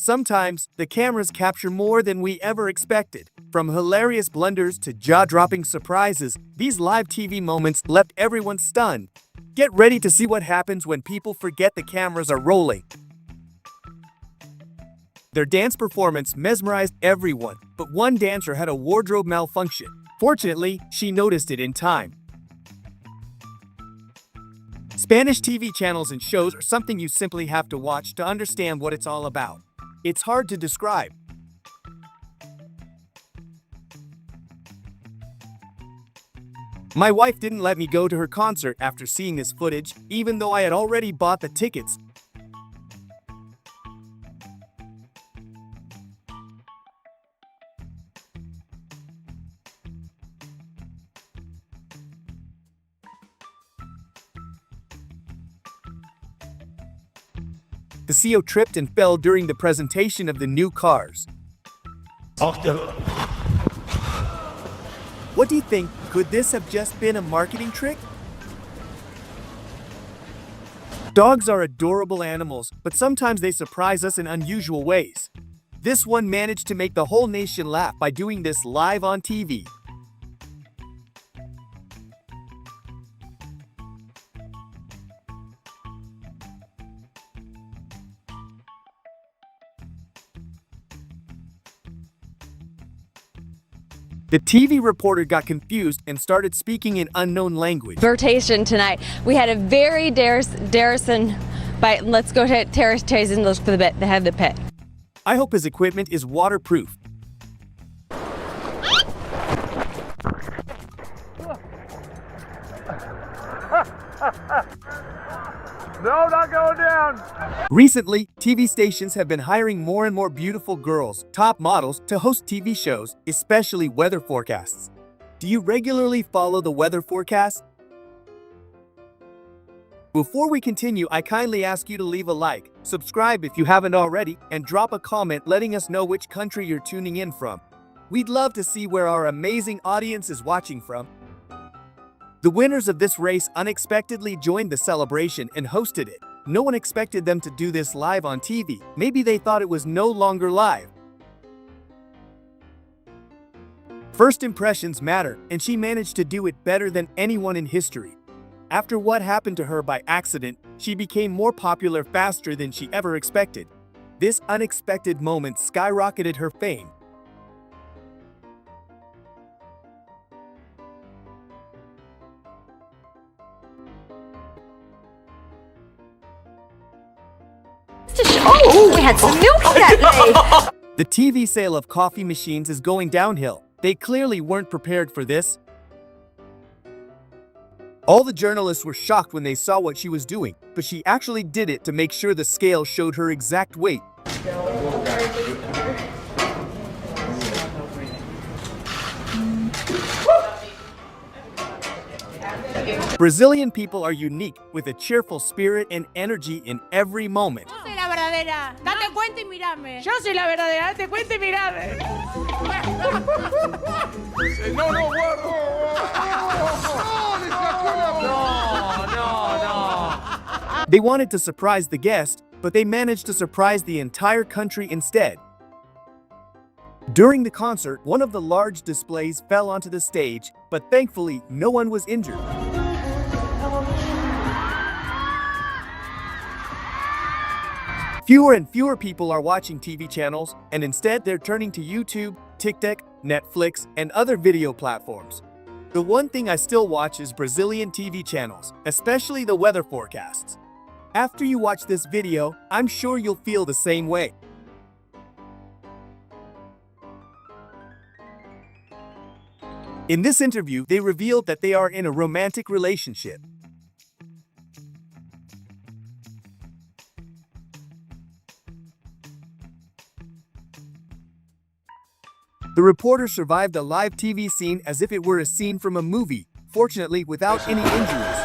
Sometimes, the cameras capture more than we ever expected. From hilarious blunders to jaw-dropping surprises, these live TV moments left everyone stunned. Get ready to see what happens when people forget the cameras are rolling. Their dance performance mesmerized everyone, but one dancer had a wardrobe malfunction. Fortunately, she noticed it in time. Spanish TV channels and shows are something you simply have to watch to understand what it's all about. It's hard to describe. My wife didn't let me go to her concert after seeing this footage, even though I had already bought the tickets. The CEO tripped and fell during the presentation of the new cars. What do you think? Could this have just been a marketing trick? Dogs are adorable animals, but sometimes they surprise us in unusual ways. This one managed to make the whole nation laugh by doing this live on TV. The TV reporter got confused and started speaking in unknown language. Vertation tonight. We had a very Darrison bite. Let's go to Terrace and look for the bit. They have the pit. I hope his equipment is waterproof. No, not going down. Recently, TV stations have been hiring more and more beautiful girls, top models, to host TV shows, especially weather forecasts. Do you regularly follow the weather forecast? Before we continue, I kindly ask you to leave a like, subscribe if you haven't already, and drop a comment letting us know which country you're tuning in from. We'd love to see where our amazing audience is watching from. The winners of this race unexpectedly joined the celebration and hosted it. No one expected them to do this live on TV. Maybe they thought it was no longer live. First impressions matter, and she managed to do it better than anyone in history. After what happened to her by accident, she became more popular faster than she ever expected. This unexpected moment skyrocketed her fame. Oh, we had some milk that day. The TV sale of coffee machines is going downhill. They clearly weren't prepared for this. All the journalists were shocked when they saw what she was doing, but she actually did it to make sure the scale showed her exact weight. Brazilian people are unique, with a cheerful spirit and energy in every moment. Yo soy la verdadera. Date cuenta y mírame. Yo soy la verdadera. Date cuenta y mírame. No, no, no. They wanted to surprise the guest, but they managed to surprise the entire country instead. During the concert, one of the large displays fell onto the stage, but thankfully, no one was injured. Fewer and fewer people are watching TV channels, and instead they're turning to YouTube, TikTok, Netflix, and other video platforms. The one thing I still watch is Brazilian TV channels, especially the weather forecasts. After you watch this video, I'm sure you'll feel the same way. In this interview, they revealed that they are in a romantic relationship. The reporter survived a live TV scene as if it were a scene from a movie, fortunately without any injuries.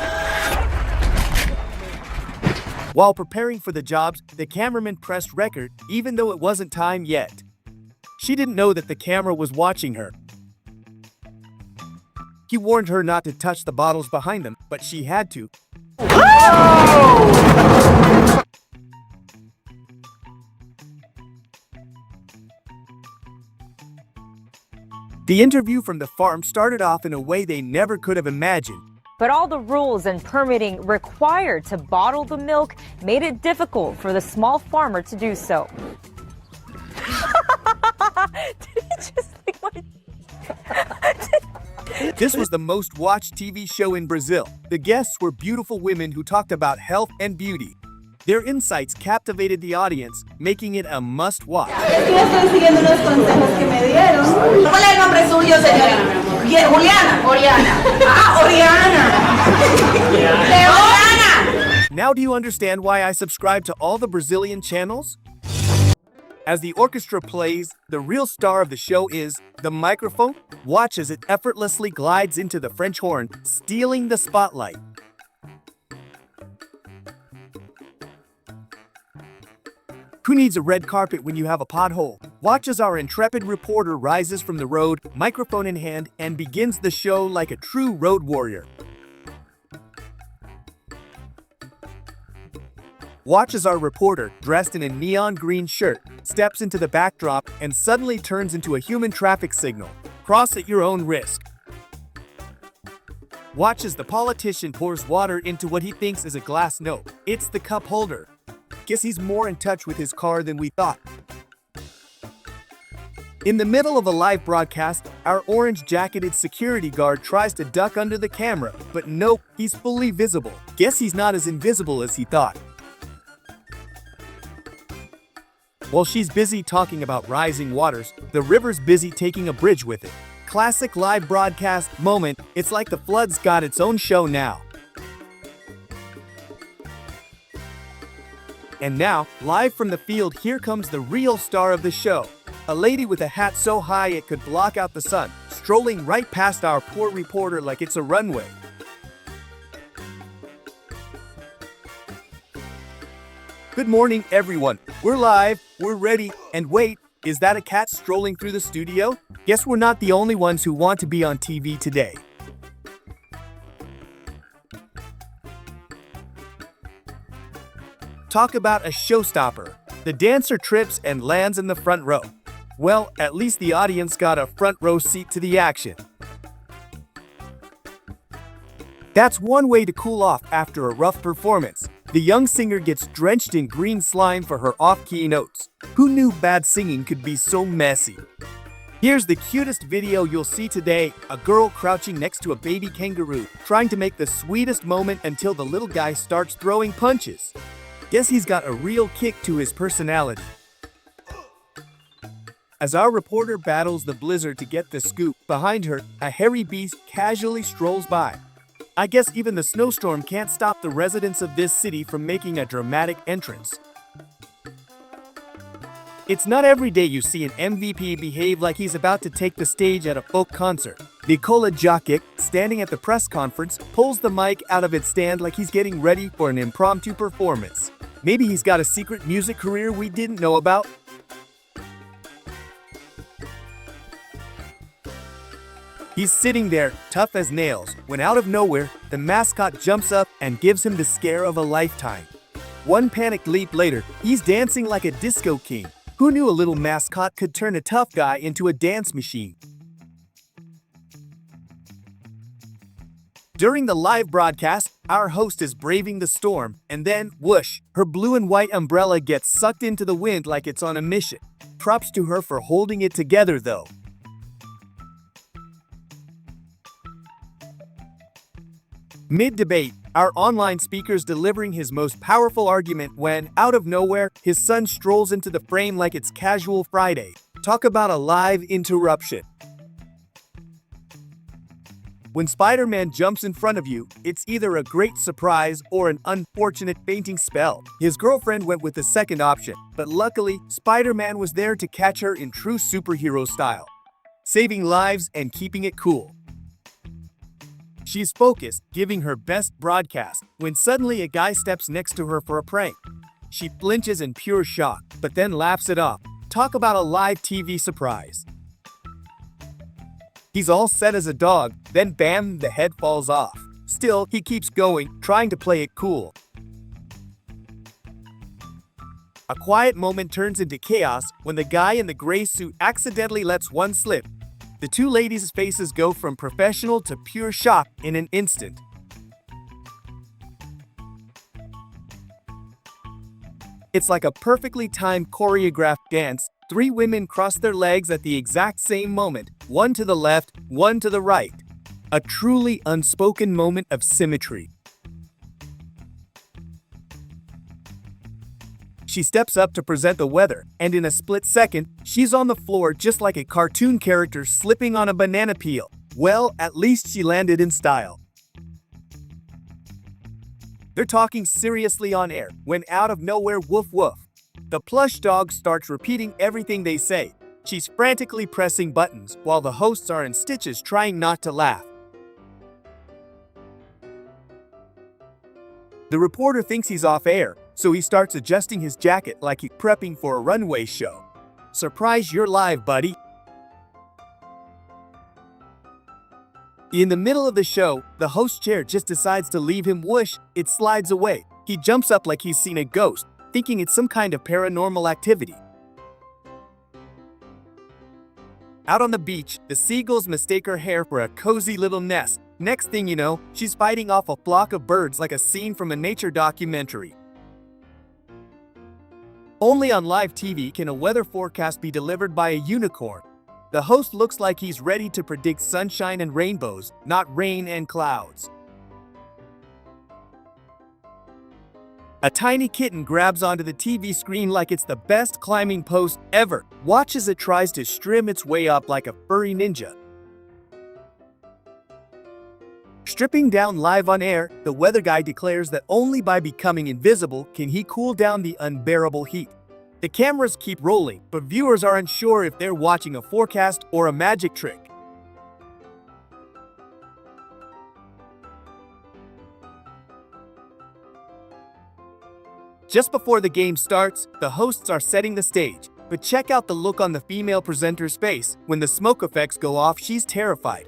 While preparing for the jobs, the cameraman pressed record, even though it wasn't time yet. She didn't know that the camera was watching her. He warned her not to touch the bottles behind them, but she had to. The interview from the farm started off in a way they never could have imagined. But all the rules and permitting required to bottle the milk made it difficult for the small farmer to do so. Did he just like what? This was the most watched TV show in Brazil. The guests were beautiful women who talked about health and beauty. Their insights captivated the audience, making it a must-watch. Estoy siguiendo unos consejos que me dieron. ¿Cuál es el nombre suyo, señorita? Juliana. Oriana. Ah, Oriana. Oriana. Now do you understand why I subscribe to all the Brazilian channels? As the orchestra plays, the real star of the show is the microphone. Watch as it effortlessly glides into the French horn, stealing the spotlight. Who needs a red carpet when you have a pothole? Watch as our intrepid reporter rises from the road, microphone in hand, and begins the show like a true road warrior. Watch as our reporter, dressed in a neon green shirt, steps into the backdrop and suddenly turns into a human traffic signal. Cross at your own risk. Watch as the politician pours water into what he thinks is a glass note. It's the cup holder. Guess he's more in touch with his car than we thought. In the middle of a live broadcast, our orange-jacketed security guard tries to duck under the camera, but nope, he's fully visible. Guess he's not as invisible as he thought. While she's busy talking about rising waters, the river's busy taking a bridge with it. Classic live broadcast moment, it's like the flood's got its own show now. And now, live from the field, here comes the real star of the show. A lady with a hat so high it could block out the sun, strolling right past our poor reporter like it's a runway. Good morning, everyone. We're live, we're ready, and wait, is that a cat strolling through the studio? Guess we're not the only ones who want to be on TV today. Talk about a showstopper. The dancer trips and lands in the front row. Well, at least the audience got a front row seat to the action. That's one way to cool off after a rough performance. The young singer gets drenched in green slime for her off-key notes. Who knew bad singing could be so messy? Here's the cutest video you'll see today. A girl crouching next to a baby kangaroo, trying to make the sweetest moment until the little guy starts throwing punches. Guess he's got a real kick to his personality. As our reporter battles the blizzard to get the scoop, behind her, a hairy beast casually strolls by. I guess even the snowstorm can't stop the residents of this city from making a dramatic entrance. It's not every day you see an MVP behave like he's about to take the stage at a folk concert. Nikola Jokic, standing at the press conference, pulls the mic out of its stand like he's getting ready for an impromptu performance. Maybe he's got a secret music career we didn't know about. He's sitting there, tough as nails, when out of nowhere, the mascot jumps up and gives him the scare of a lifetime. One panicked leap later, he's dancing like a disco king. Who knew a little mascot could turn a tough guy into a dance machine? During the live broadcast, our host is braving the storm, and then, whoosh, her blue and white umbrella gets sucked into the wind like it's on a mission. Props to her for holding it together, though. Mid-debate, our online speaker's delivering his most powerful argument when, out of nowhere, his son strolls into the frame like it's casual Friday. Talk about a live interruption. When Spider-Man jumps in front of you, it's either a great surprise or an unfortunate fainting spell. His girlfriend went with the second option, but luckily, Spider-Man was there to catch her in true superhero style, saving lives and keeping it cool. She's focused, giving her best broadcast, when suddenly a guy steps next to her for a prank. She flinches in pure shock, but then laughs it off. Talk about a live TV surprise. He's all set as a dog, then bam, the head falls off. Still, he keeps going, trying to play it cool. A quiet moment turns into chaos when the guy in the gray suit accidentally lets one slip. The two ladies' faces go from professional to pure shock in an instant. It's like a perfectly timed choreographed dance. Three women cross their legs at the exact same moment, one to the left, one to the right. A truly unspoken moment of symmetry. She steps up to present the weather, and in a split second, she's on the floor just like a cartoon character slipping on a banana peel. Well, at least she landed in style. They're talking seriously on air, when out of nowhere, woof woof. The plush dog starts repeating everything they say. She's frantically pressing buttons, while the hosts are in stitches trying not to laugh. The reporter thinks he's off air, so he starts adjusting his jacket like he's prepping for a runway show. Surprise, you're live, buddy. In the middle of the show, the host's chair just decides to leave him whoosh. It slides away. He jumps up like he's seen a ghost, thinking it's some kind of paranormal activity. Out on the beach, the seagulls mistake her hair for a cozy little nest. Next thing you know, she's fighting off a flock of birds like a scene from a nature documentary. Only on live TV can a weather forecast be delivered by a unicorn. The host looks like he's ready to predict sunshine and rainbows, not rain and clouds. A tiny kitten grabs onto the TV screen like it's the best climbing post ever. Watch as it tries to strim its way up like a furry ninja. Stripping down live on air, the weather guy declares that only by becoming invisible can he cool down the unbearable heat. The cameras keep rolling, but viewers are unsure if they're watching a forecast or a magic trick. Just before the game starts, the hosts are setting the stage, but check out the look on the female presenter's face. When the smoke effects go off, she's terrified.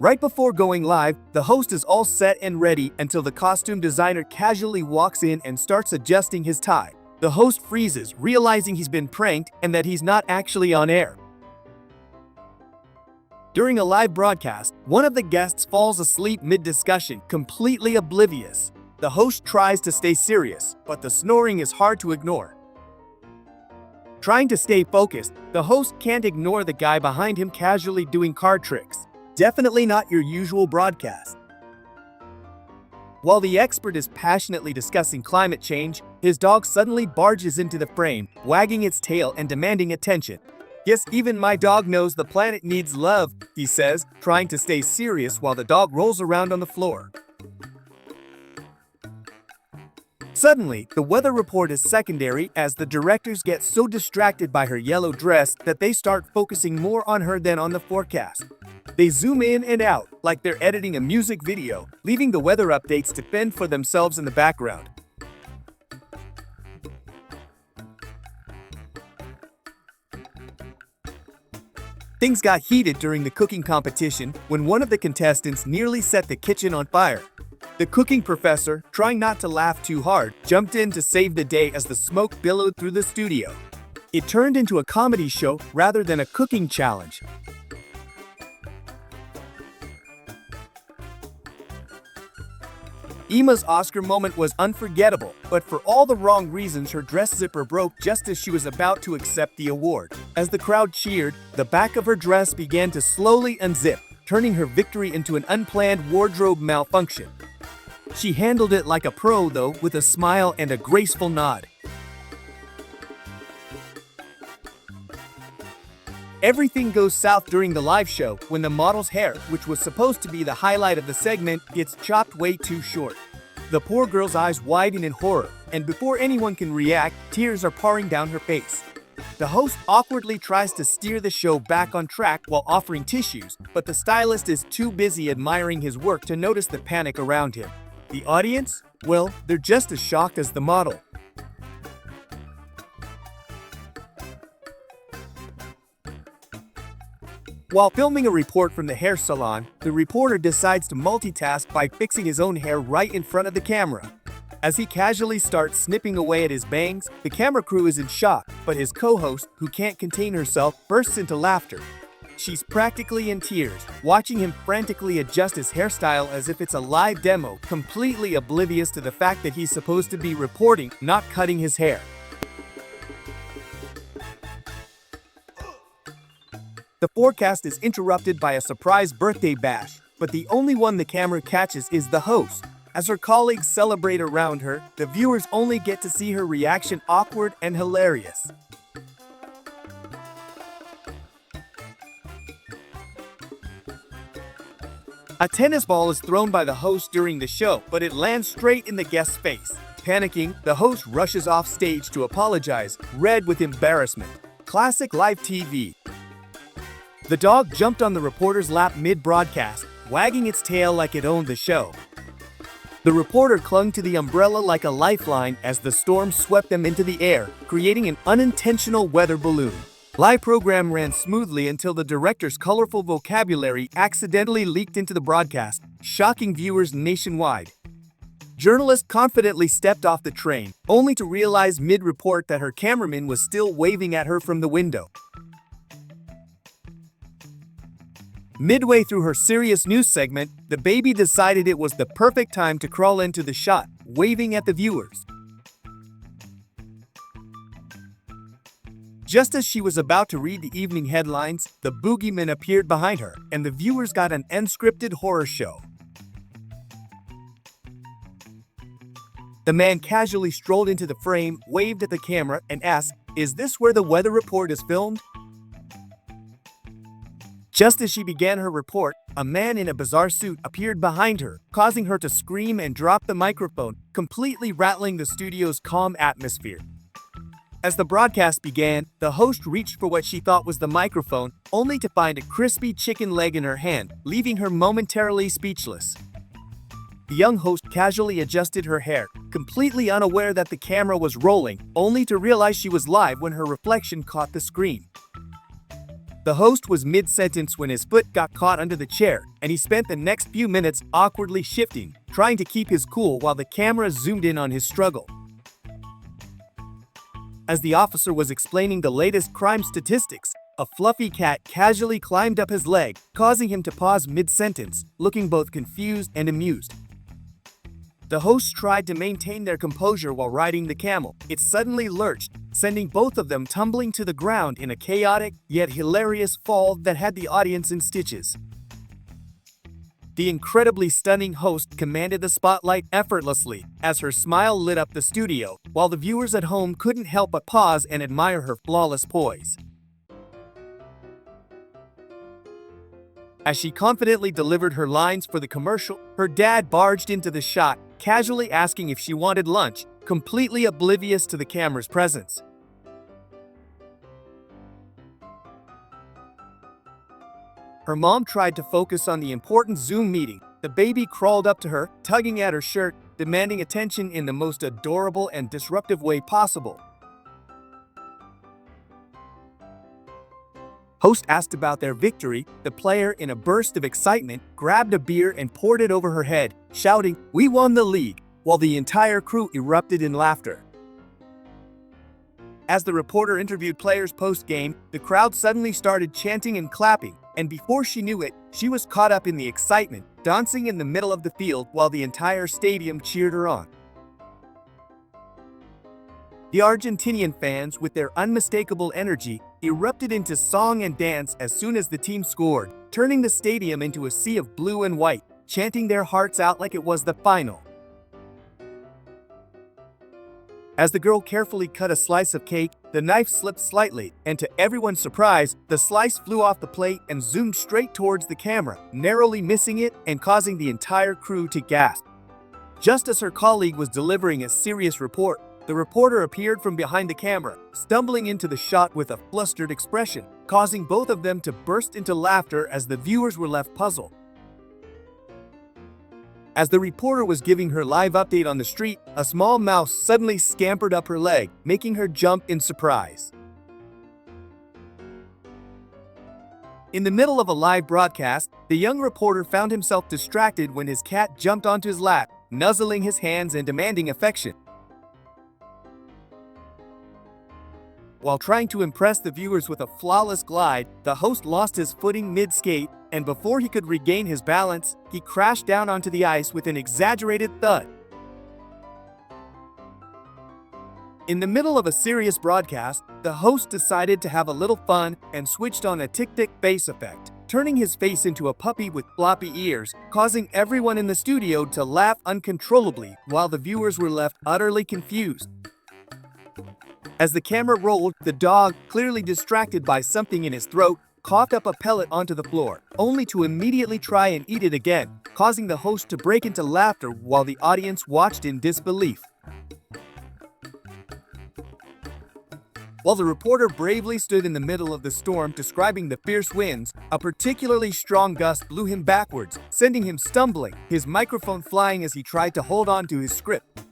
Right before going live, the host is all set and ready until the costume designer casually walks in and starts adjusting his tie. The host freezes, realizing he's been pranked and that he's not actually on air. During a live broadcast, one of the guests falls asleep mid-discussion, completely oblivious. The host tries to stay serious, but the snoring is hard to ignore. Trying to stay focused, the host can't ignore the guy behind him casually doing card tricks. Definitely not your usual broadcast. While the expert is passionately discussing climate change, his dog suddenly barges into the frame, wagging its tail and demanding attention. Yes, even my dog knows the planet needs love, he says, trying to stay serious while the dog rolls around on the floor. Suddenly, the weather report is secondary as the directors get so distracted by her yellow dress that they start focusing more on her than on the forecast. They zoom in and out, like they're editing a music video, leaving the weather updates to fend for themselves in the background. Things got heated during the cooking competition when one of the contestants nearly set the kitchen on fire. The cooking professor, trying not to laugh too hard, jumped in to save the day as the smoke billowed through the studio. It turned into a comedy show rather than a cooking challenge. Emma's Oscar moment was unforgettable, but for all the wrong reasons, her dress zipper broke just as she was about to accept the award. As the crowd cheered, the back of her dress began to slowly unzip, turning her victory into an unplanned wardrobe malfunction. She handled it like a pro, though, with a smile and a graceful nod. Everything goes south during the live show when the model's hair, which was supposed to be the highlight of the segment, gets chopped way too short. The poor girl's eyes widen in horror, and before anyone can react, tears are pouring down her face. The host awkwardly tries to steer the show back on track while offering tissues, but the stylist is too busy admiring his work to notice the panic around him. The audience? Well, they're just as shocked as the model. While filming a report from the hair salon, the reporter decides to multitask by fixing his own hair right in front of the camera. As he casually starts snipping away at his bangs, the camera crew is in shock, but his co-host, who can't contain herself, bursts into laughter. She's practically in tears, watching him frantically adjust his hairstyle as if it's a live demo, completely oblivious to the fact that he's supposed to be reporting, not cutting his hair. The forecast is interrupted by a surprise birthday bash, but the only one the camera catches is the host. As her colleagues celebrate around her, the viewers only get to see her reaction awkward and hilarious. A tennis ball is thrown by the host during the show, but it lands straight in the guest's face. Panicking, the host rushes off stage to apologize, red with embarrassment. Classic live TV. The dog jumped on the reporter's lap mid-broadcast, wagging its tail like it owned the show. The reporter clung to the umbrella like a lifeline as the storm swept them into the air, creating an unintentional weather balloon. Live program ran smoothly until the director's colorful vocabulary accidentally leaked into the broadcast, shocking viewers nationwide. Journalist confidently stepped off the train, only to realize mid-report that her cameraman was still waving at her from the window. Midway through her serious news segment, the baby decided it was the perfect time to crawl into the shot, waving at the viewers. Just as she was about to read the evening headlines, the boogeyman appeared behind her, and the viewers got an unscripted horror show. The man casually strolled into the frame, waved at the camera, and asked, "Is this where the weather report is filmed?" Just as she began her report, a man in a bizarre suit appeared behind her, causing her to scream and drop the microphone, completely rattling the studio's calm atmosphere. As the broadcast began, the host reached for what she thought was the microphone, only to find a crispy chicken leg in her hand, leaving her momentarily speechless. The young host casually adjusted her hair, completely unaware that the camera was rolling, only to realize she was live when her reflection caught the screen. The host was mid-sentence when his foot got caught under the chair, and he spent the next few minutes awkwardly shifting, trying to keep his cool while the camera zoomed in on his struggle. As the officer was explaining the latest crime statistics, a fluffy cat casually climbed up his leg, causing him to pause mid-sentence, looking both confused and amused. The hosts tried to maintain their composure while riding the camel. It suddenly lurched, sending both of them tumbling to the ground in a chaotic, yet hilarious fall that had the audience in stitches. The incredibly stunning host commanded the spotlight effortlessly, as her smile lit up the studio, while the viewers at home couldn't help but pause and admire her flawless poise. As she confidently delivered her lines for the commercial, her dad barged into the shot, casually asking if she wanted lunch, completely oblivious to the camera's presence. Her mom tried to focus on the important Zoom meeting. The baby crawled up to her, tugging at her shirt, demanding attention in the most adorable and disruptive way possible. Host asked about their victory. The player, in a burst of excitement, grabbed a beer and poured it over her head, shouting, "We won the league," while the entire crew erupted in laughter. As the reporter interviewed players post-game, the crowd suddenly started chanting and clapping, and before she knew it, she was caught up in the excitement, dancing in the middle of the field while the entire stadium cheered her on. The Argentinian fans, with their unmistakable energy, erupted into song and dance as soon as the team scored, turning the stadium into a sea of blue and white, chanting their hearts out like it was the final. As the girl carefully cut a slice of cake, the knife slipped slightly, and to everyone's surprise, the slice flew off the plate and zoomed straight towards the camera, narrowly missing it and causing the entire crew to gasp. Just as her colleague was delivering a serious report, the reporter appeared from behind the camera, stumbling into the shot with a flustered expression, causing both of them to burst into laughter as the viewers were left puzzled. As the reporter was giving her live update on the street, a small mouse suddenly scampered up her leg, making her jump in surprise. In the middle of a live broadcast, the young reporter found himself distracted when his cat jumped onto his lap, nuzzling his hands and demanding affection. While trying to impress the viewers with a flawless glide, the host lost his footing mid-skate, and before he could regain his balance, he crashed down onto the ice with an exaggerated thud. In the middle of a serious broadcast, the host decided to have a little fun and switched on a tic-tic bass effect, turning his face into a puppy with floppy ears, causing everyone in the studio to laugh uncontrollably while the viewers were left utterly confused. As the camera rolled, the dog, clearly distracted by something in his throat, coughed up a pellet onto the floor, only to immediately try and eat it again, causing the host to break into laughter while the audience watched in disbelief. While the reporter bravely stood in the middle of the storm describing the fierce winds, a particularly strong gust blew him backwards, sending him stumbling, his microphone flying as he tried to hold on to his script.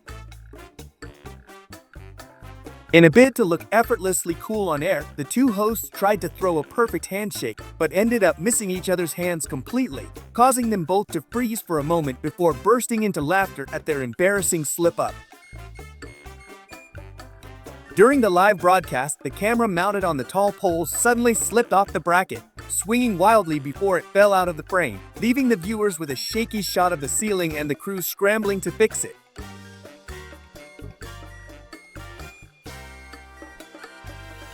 In a bid to look effortlessly cool on air, the two hosts tried to throw a perfect handshake, but ended up missing each other's hands completely, causing them both to freeze for a moment before bursting into laughter at their embarrassing slip-up. During the live broadcast, the camera mounted on the tall poles suddenly slipped off the bracket, swinging wildly before it fell out of the frame, leaving the viewers with a shaky shot of the ceiling and the crew scrambling to fix it.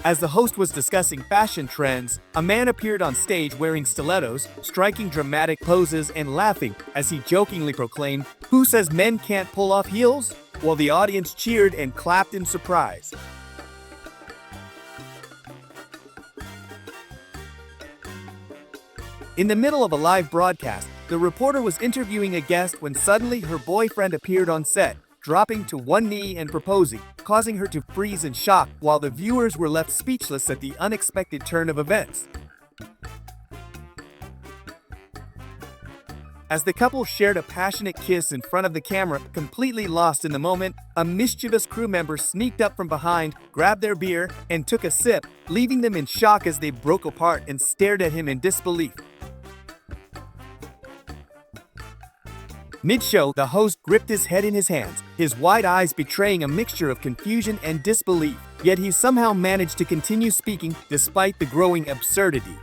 As the host was discussing fashion trends, a man appeared on stage wearing stilettos, striking dramatic poses and laughing as he jokingly proclaimed, "Who says men can't pull off heels?" while the audience cheered and clapped in surprise. In the middle of a live broadcast, the reporter was interviewing a guest when suddenly her boyfriend appeared on set, dropping to one knee and proposing, causing her to freeze in shock while the viewers were left speechless at the unexpected turn of events. As the couple shared a passionate kiss in front of the camera, completely lost in the moment, a mischievous crew member sneaked up from behind, grabbed their beer, and took a sip, leaving them in shock as they broke apart and stared at him in disbelief. Mid-show, the host gripped his head in his hands, his wide eyes betraying a mixture of confusion and disbelief, yet he somehow managed to continue speaking despite the growing absurdity.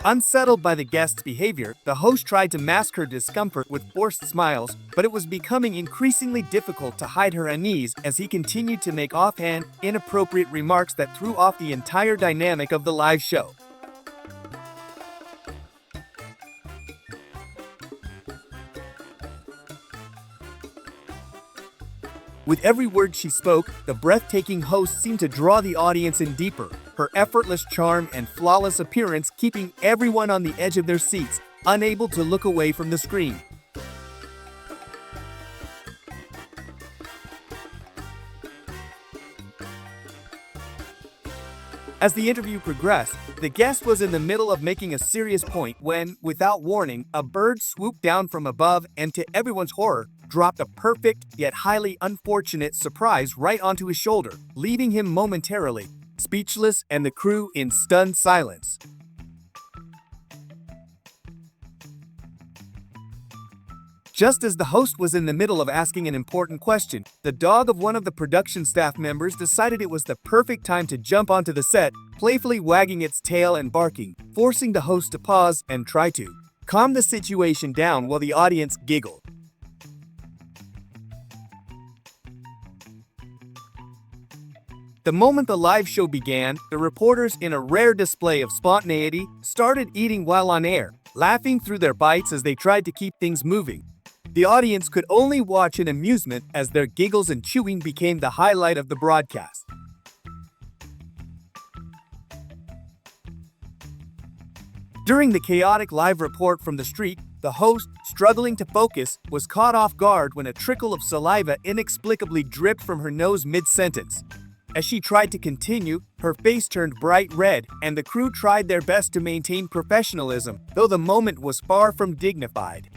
Unsettled by the guest's behavior, the host tried to mask her discomfort with forced smiles, but it was becoming increasingly difficult to hide her unease as he continued to make offhand, inappropriate remarks that threw off the entire dynamic of the live show. With every word she spoke, the breathtaking host seemed to draw the audience in deeper, her effortless charm and flawless appearance keeping everyone on the edge of their seats, unable to look away from the screen. As the interview progressed, the guest was in the middle of making a serious point when, without warning, a bird swooped down from above and, to everyone's horror, dropped a perfect, yet highly unfortunate surprise right onto his shoulder, leaving him momentarily speechless and the crew in stunned silence. Just as the host was in the middle of asking an important question, the dog of one of the production staff members decided it was the perfect time to jump onto the set, playfully wagging its tail and barking, forcing the host to pause and try to calm the situation down while the audience giggled. The moment the live show began, the reporters, in a rare display of spontaneity, started eating while on air, laughing through their bites as they tried to keep things moving. The audience could only watch in amusement as their giggles and chewing became the highlight of the broadcast. During the chaotic live report from the street, the host, struggling to focus, was caught off guard when a trickle of saliva inexplicably dripped from her nose mid-sentence. As she tried to continue, her face turned bright red, and the crew tried their best to maintain professionalism, though the moment was far from dignified.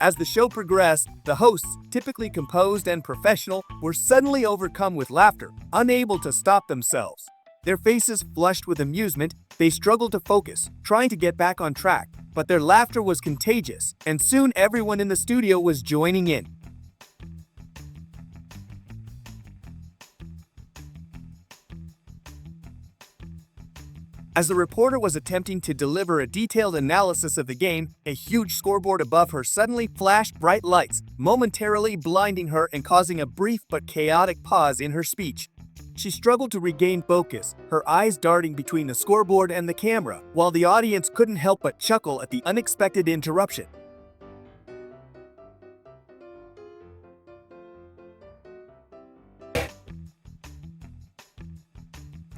As the show progressed, the hosts, typically composed and professional, were suddenly overcome with laughter, unable to stop themselves. Their faces flushed with amusement, they struggled to focus, trying to get back on track, but their laughter was contagious, and soon everyone in the studio was joining in. As the reporter was attempting to deliver a detailed analysis of the game, a huge scoreboard above her suddenly flashed bright lights, momentarily blinding her and causing a brief but chaotic pause in her speech. She struggled to regain focus, her eyes darting between the scoreboard and the camera, while the audience couldn't help but chuckle at the unexpected interruption.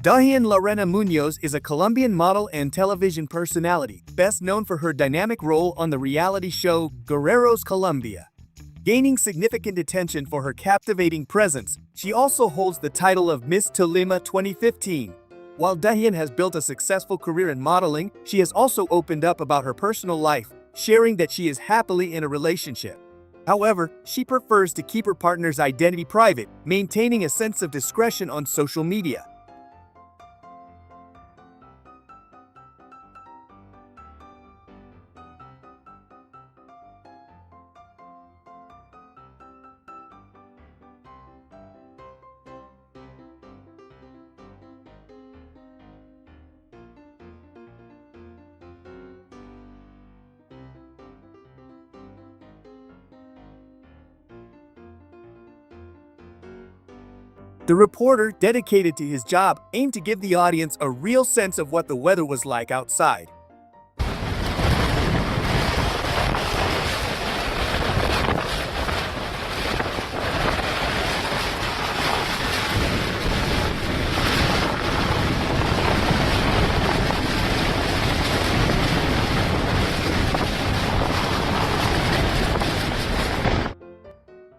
Dahian Lorena Munoz is a Colombian model and television personality, best known for her dynamic role on the reality show Guerreros Colombia. Gaining significant attention for her captivating presence, she also holds the title of Miss Tolima 2015. While Dahian has built a successful career in modeling, she has also opened up about her personal life, sharing that she is happily in a relationship. However, she prefers to keep her partner's identity private, maintaining a sense of discretion on social media. The reporter, dedicated to his job, aimed to give the audience a real sense of what the weather was like outside.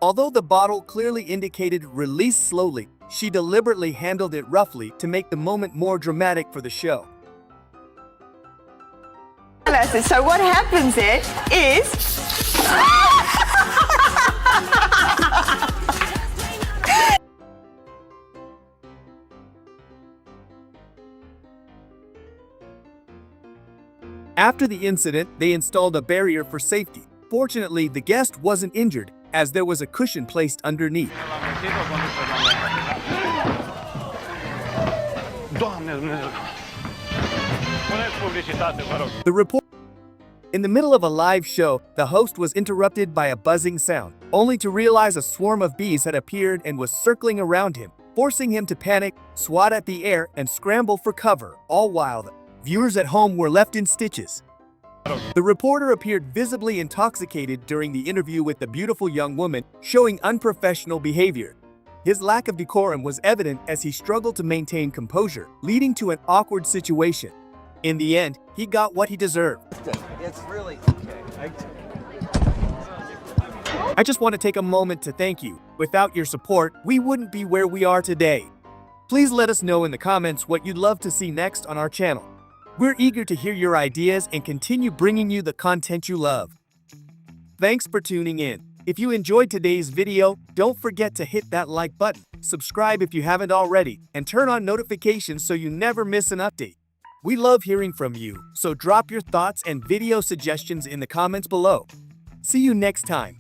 Although the bottle clearly indicated release slowly, she deliberately handled it roughly to make the moment more dramatic for the show. So what happens is After the incident, they installed a barrier for safety. Fortunately, the guest wasn't injured, as there was a cushion placed underneath. The report. In the middle of a live show, the host was interrupted by a buzzing sound, only to realize a swarm of bees had appeared and was circling around him, forcing him to panic, swat at the air, and scramble for cover, all while the viewers at home were left in stitches. The reporter appeared visibly intoxicated during the interview with the beautiful young woman, showing unprofessional behavior. His lack of decorum was evident as he struggled to maintain composure, leading to an awkward situation. In the end, he got what he deserved. It's really okay. I just want to take a moment to thank you. Without your support, we wouldn't be where we are today. Please let us know in the comments what you'd love to see next on our channel. We're eager to hear your ideas and continue bringing you the content you love. Thanks for tuning in. If you enjoyed today's video, don't forget to hit that like button, subscribe if you haven't already, and turn on notifications so you never miss an update. We love hearing from you, so drop your thoughts and video suggestions in the comments below. See you next time.